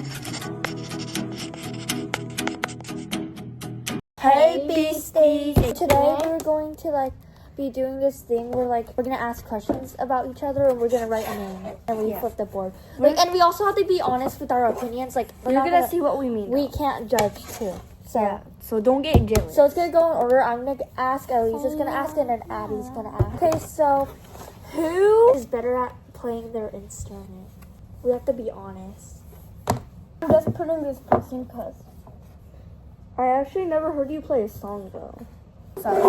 Hey Beasties! Today we're going to be doing this thing where we're gonna ask questions about each other and we're gonna write a name and we flip the board. And we also have to be honest with our opinions. We're You're gonna see what we mean. We can't judge too. So don't get jealous. So it's gonna go in order. I'm gonna ask, Elisa's gonna ask, and then Addie's gonna ask. Okay, so who is better at playing their instrument? We have to be honest. I'm just putting this person because I actually never heard you play a song though. sorry.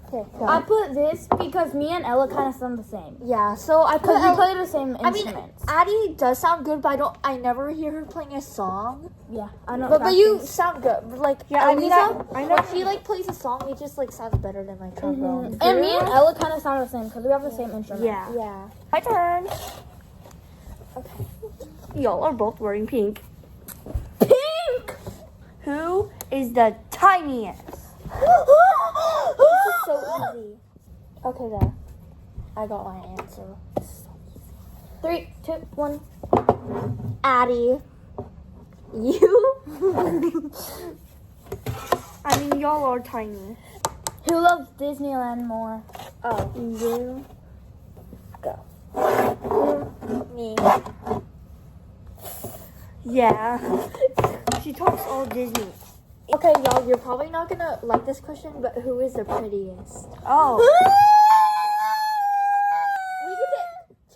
Okay, go. I put this because me and Ella kind of sound the same. Yeah, so I put Because we play the same instruments. Addie does sound good, but I never hear her playing a song. Yeah, I know. But you sound good. Yeah, I Elisa, know. when she plays a song, it just sounds better than trombone. And me and Ella kind of sound the same because we have the same instrument. Yeah. Yeah. My turn. Okay. Y'all are both wearing pink. Pink! Who is the tiniest? This is so easy. Okay, there. I got my answer. This is so easy. 3, 2, 1. Addie. You? I mean, y'all are tiny. Who loves Disneyland more? Oh, You. go. Me. Yeah. She talks all Disney. Okay, y'all, you're probably not gonna like this question, but who is the prettiest? Oh. We can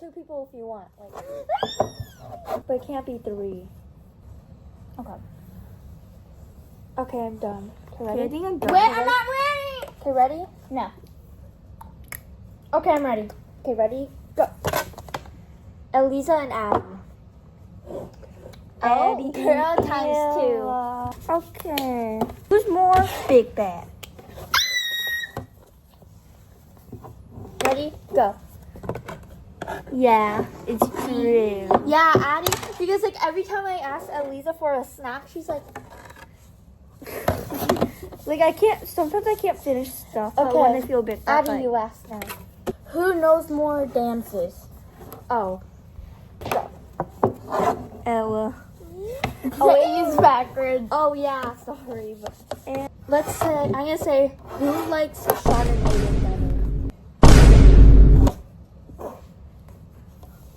get 2 people if you want. But it can't be 3. Okay. Okay, I'm done. Okay, Okay, I ready? think I'm done. Wait, I'm not ready! Okay, ready? No. Okay, I'm ready. Okay, ready? Go. Elisa and Addie. Addie girl and times 2. Ella. Okay. Who's more big bad? Ready? Go. Yeah, it's true. Yeah, Addie, because every time I ask Elisa for a snack, she's like, Sometimes I can't finish stuff. But Okay. when I feel big bad. Addie, you ask now. Who knows more dances? Oh. Go. Ella. Oh, It's backwards. Oh, yeah, sorry. But And let's say, I'm going to say, who likes Sean and Aiden better?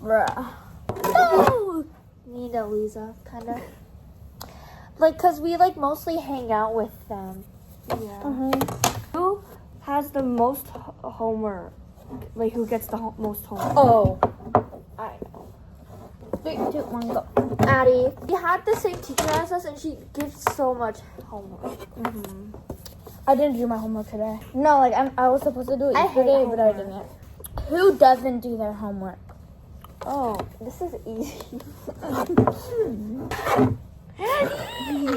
Bruh. No! Me and Elisa, kind of. Because we, mostly hang out with them. yeah. Who has the most homework? Who gets the most homework? Oh. I know. 3, 2, 1, go. Addie. We had the same teacher as us, and she gives so much homework. Mm-hmm. I didn't do my homework today. No, I was supposed to do it I hate yesterday, but I homework. didn't. Who doesn't do their homework? Oh, this is easy.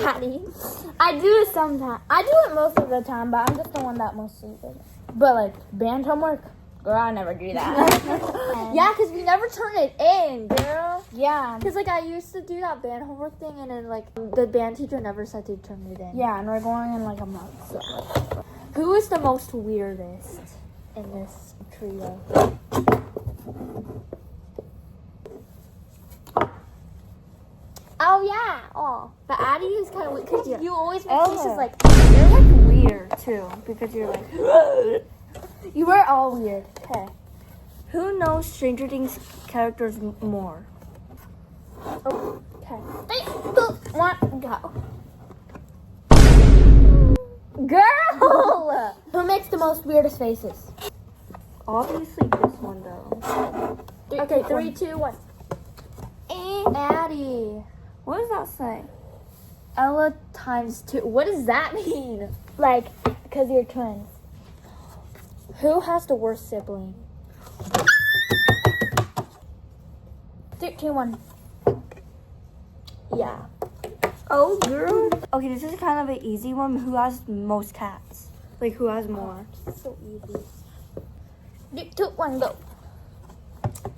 Addie. I do it sometimes. I do it most of the time, but I'm just the one that mostly does it. But band homework, girl, I never do that. Yeah, because we never turn it in, girl. Yeah. Because I used to do that band homework thing, and then the band teacher never said to turn it in. Yeah, and we're going in a month. So. Who is the most weirdest in this trio? Oh yeah. Oh, but Addie is kind of weird because you always make faces Ella. like. You're weird too because you're You were all weird. Okay. Who knows Stranger Things characters more? Okay. 3, 2, 1, go. Girl! Who makes the most weirdest faces? Obviously this one though. Okay. 3, 2, 1. Addie. What does that say? Ella times 2. What does that mean? Because you're twins. Who has the worst sibling? 3, 2, 1. Yeah. Oh, girl. Okay, this is kind of an easy one. Who has most cats? Who has more? It's so easy. 3, 2, 1, go.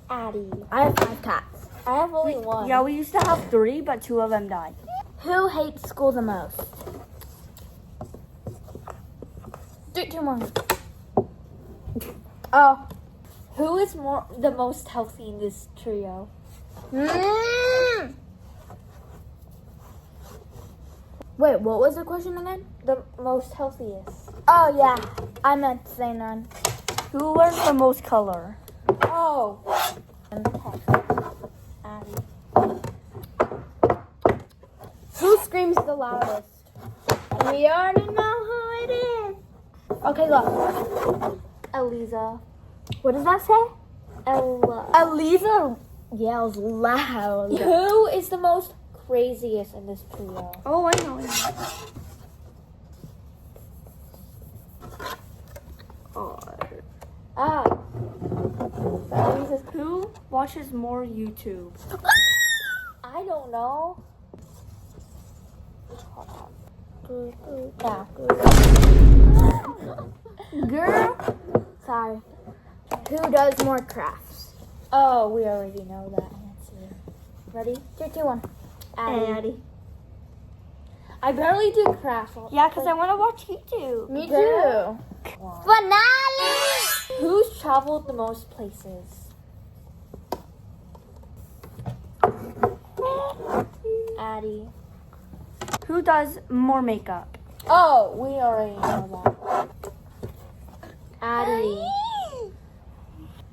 Addie. I have 5 cats. I have only 1. Yeah, we used to have 3, but 2 of them died. Who hates school the most? 3, 2, 1. Oh. Who is the most healthy in this trio? Wait, what was the question again? The most healthiest. Oh yeah, I meant to say none. Who learns the most color? Oh. Who screams the loudest? We already know who it is. Okay, go. Eliza. What does that say? Ella. Eliza yells loud. Who is the most craziest in this trio? Oh, I know. Eliza's. Who watches more YouTube? I don't know. Yeah. Girl. Sorry. Who does more crafts? Oh, we already know that answer. Ready? 3, 2, 1. Addie. I barely do crafts. Yeah, because I want to watch YouTube. Me Girl. too. Finale! Who's traveled the most places? Addie. Who does more makeup? Oh, we already know that. Addie.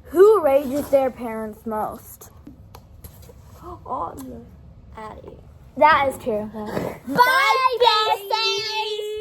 Who rages their parents most? Oh, Addie. That is true. Bye, besties!